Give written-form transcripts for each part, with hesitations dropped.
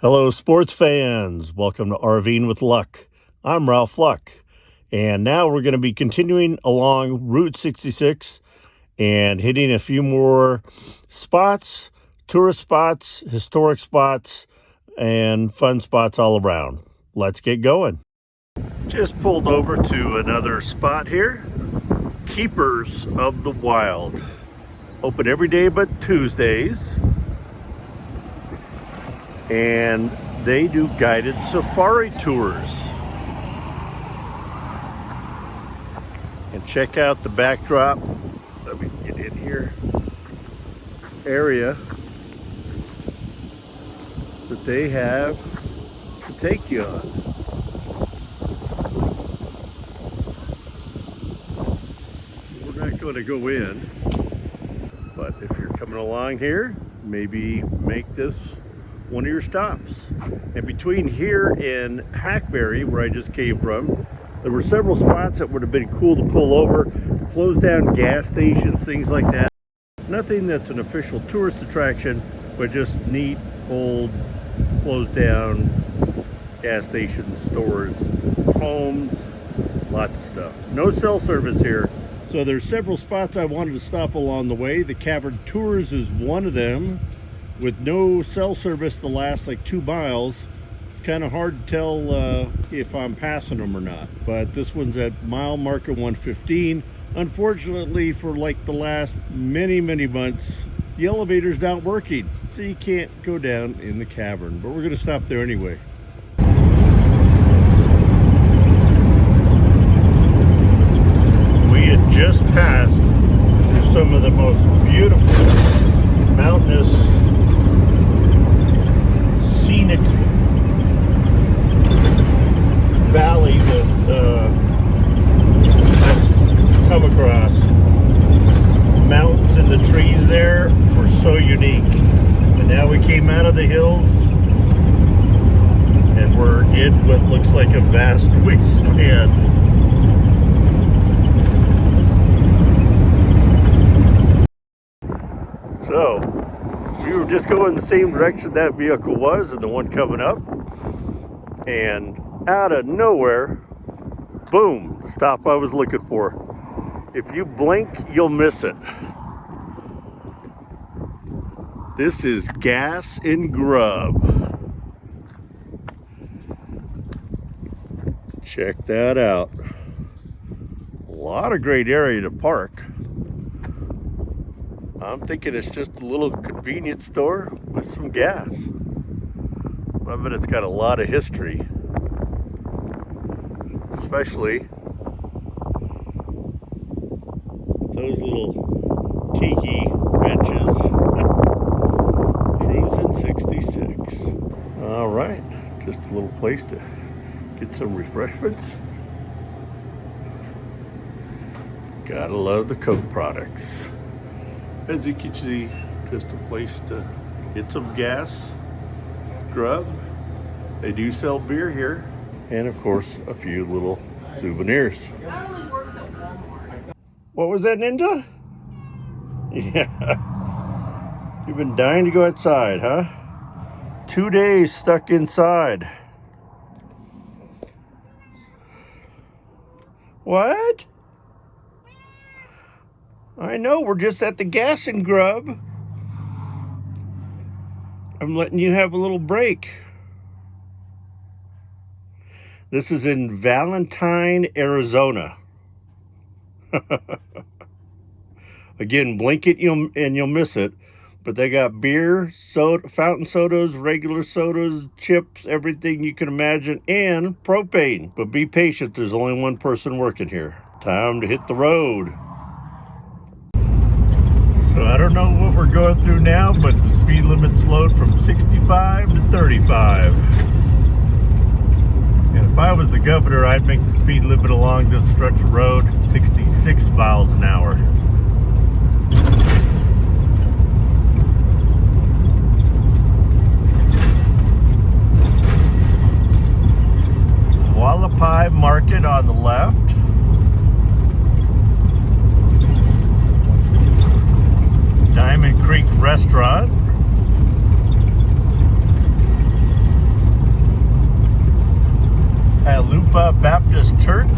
Hello, sports fans. Welcome to RV'ing with Luck. I'm Ralph Luck, and now we're going to be continuing along Route 66 and hitting a few more spots, tourist spots, historic spots, and fun spots all around. Let's get going. Just pulled over to another spot here. Keepers of the Wild. Open every day but Tuesdays. And they do guided safari tours. And check out the backdrop. Let me get in here. Area that they have to take you on. We're not going to go in, but if you're coming along here, maybe make this one of your stops. And between here and Hackberry, where I just came from, there were several spots that would have been cool to pull over, close down gas stations, things like that. Nothing that's an official tourist attraction, but just neat, old, closed down gas stations, stores, homes, lots of stuff. No cell service here. So there's several spots I wanted to stop along the way. The Cavern Tours is one of them. With no cell service the last like 2 miles, kind of hard to tell if I'm passing them or not. But this one's at mile marker 115. Unfortunately, for like the last many months, the elevator's not working, so you can't go down in the cavern. But we're gonna stop there anyway. We had just passed through some of the most beautiful mountainous scenic valley that I've come across. The mountains and the trees there were so unique. And now we came out of the hills and we're in what looks like a vast wasteland. So we were just going the same direction that vehicle was and the one coming up, and out of nowhere, boom, the stop I was looking for. If you blink, you'll miss it. This is Gas and Grub. Check that out. A lot of great area to park. I'm thinking it's just a little convenience store with some gas. I bet it's got a lot of history. Especially those little tiki benches. Cruising 66. All right, just a little place to get some refreshments. Gotta love the Coke products. As you can see, just a place to get some gas, grub. They do sell beer here, and of course, a few little souvenirs. That only works at Walmart. What was that, Ninja? Yeah. You've been dying to go outside, huh? 2 days stuck inside. What? I know, we're just at the Gas and Grub. I'm letting you have a little break. This is in Valentine, Arizona. Again, blink it and you'll miss it. But they got beer, soda, fountain sodas, regular sodas, chips, everything you can imagine, and propane. But be patient, there's only one person working here. Time to hit the road. So I don't know what we're going through now, but the speed limit slowed from 65 to 35. And if I was the governor, I'd make the speed limit along this stretch of road 66 miles an hour. Wallapai Market on the left. Diamond Creek Restaurant. Lupa Baptist Church.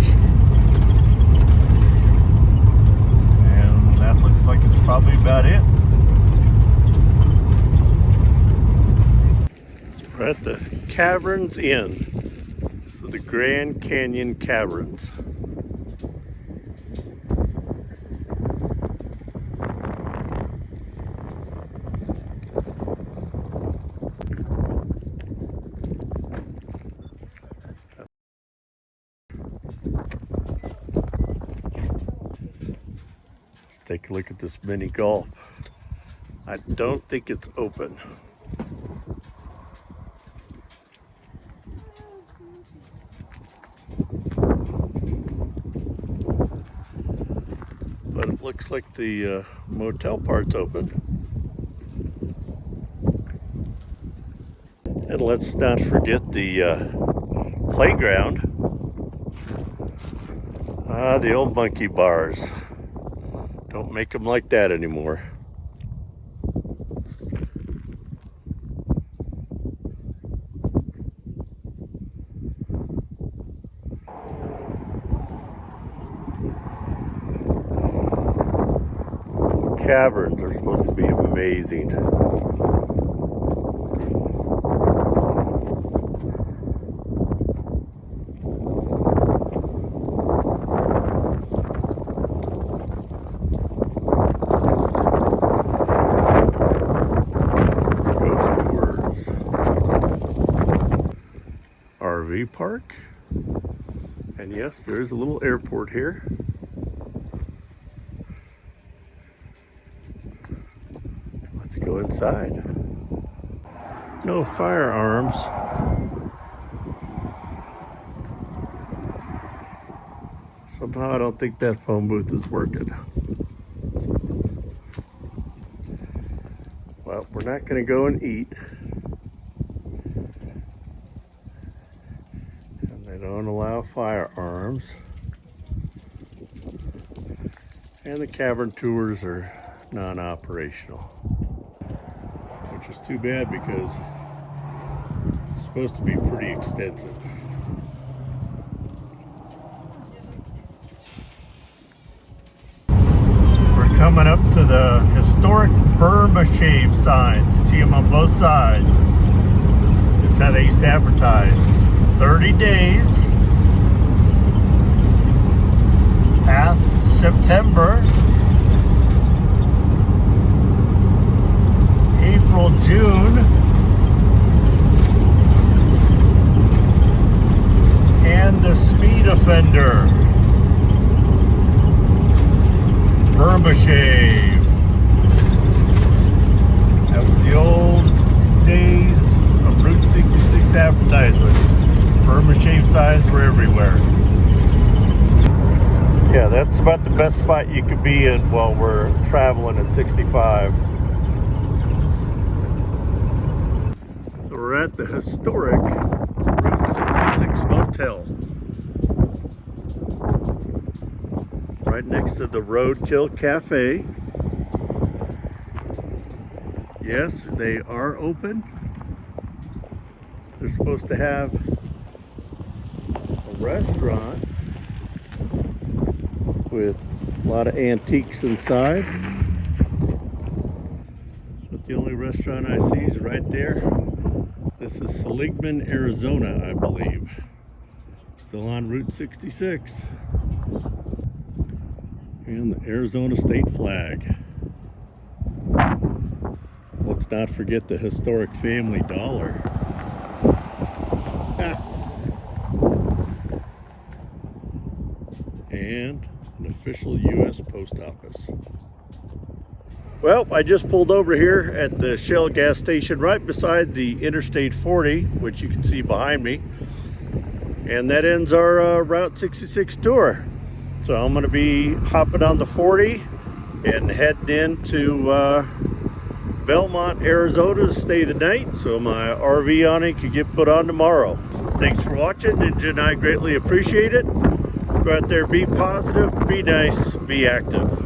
And that looks like it's probably about it. So we're at the Caverns Inn. This is the Grand Canyon Caverns. Take a look at this mini golf. I don't think it's open. But it looks like the motel part's open. And let's not forget the playground. The old monkey bars. Don't make them like that anymore. Caverns are supposed to be amazing. RV park, and yes, there is a little airport here. Let's go inside. No firearms. Somehow I don't think that phone booth is working. Well, we're not going to go and eat. They don't allow firearms. And the cavern tours are non-operational. Which is too bad because it's supposed to be pretty extensive. We're coming up to the historic Burma Shave signs. You see them on both sides. This is how they used to advertise. 30 days, path September, April, June, and the speed offender, Burma Shave. That was the old days of Route 66 advertisement. Burma Shave signs were everywhere. Yeah, that's about the best spot you could be in while we're traveling at 65. So we're at the historic Route 66 motel. Right next to the Roadkill Cafe. Yes, they are open. They're supposed to have restaurant with a lot of antiques inside. But the only restaurant I see is right there. This is Seligman, Arizona, I believe. Still on Route 66. And the Arizona state flag. Let's not forget the historic Family Dollar. And an official U.S. Post Office. Well, I just pulled over here at the Shell gas station right beside the Interstate 40, which you can see behind me. And that ends our Route 66 tour. So I'm going to be hopping on the 40 and heading into Belmont, Arizona to stay the night. So my RV awning could get put on tomorrow. Thanks for watching. Ninja and I greatly appreciate it. Go out there, be positive, be nice, be active.